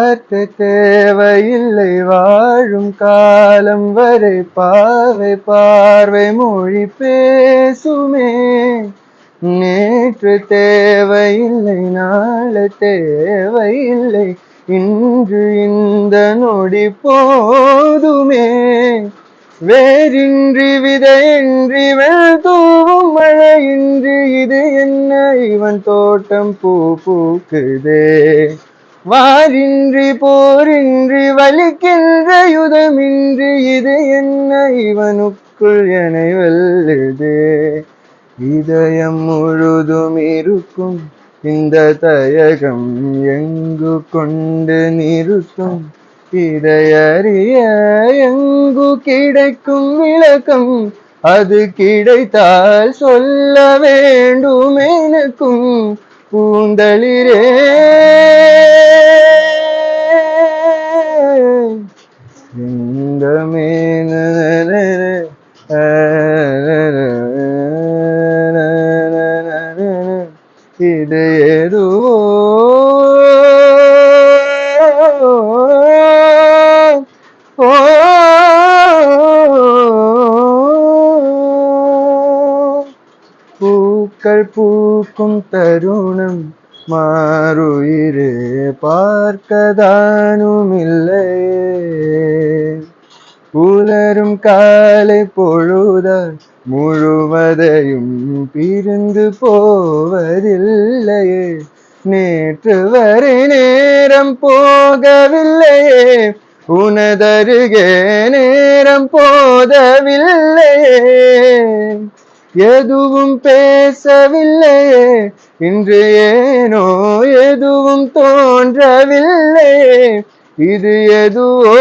வார்த்தை தேவையில்லை வாழும் காலம் வரை பார்வை பார்வை மொழி பேசுமே. நேற்று தேவையில்லை நாளை தேவையில்லை இன்று இந்த நொடி போதுமே. வேரின்றி விதையின்றி வெல்தூவும் மழையின்றி இது என்ன இவன் தோட்டம் பூ பூக்குதே. வாரின்றி போரின்றி வலிக்கின்ற யுதமின்றி இது என்ன இவனுக்குள் என வெல்லுதே. இதயம் முழுதும் இருக்கும் இந்த தயகம் எங்கு கொண்டு நிறுத்தும். இதையறிய எங்கு கிடைக்கும் விளக்கம் அது கிடைத்தால் சொல்ல வேண்டும் எனக்கும். பூந்தளிரே இந்த மேன இது எதுவோ பூக்கள் பூக்கும் தருணம் மாறுயிரே பார்க்கதானும் இல்லையே. புலரும் காலை பொழுதால் முழுவதையும் பிரிந்து போவதில்லையே. நேற்று வரை நேரம் போகவில்லையே உனதருகே நேரம் போதவில்லையே. எதுவும் பேசவில்லையே இன்று ஏனோ எதுவும் தோன்றவில்லையே. இது எதுவோ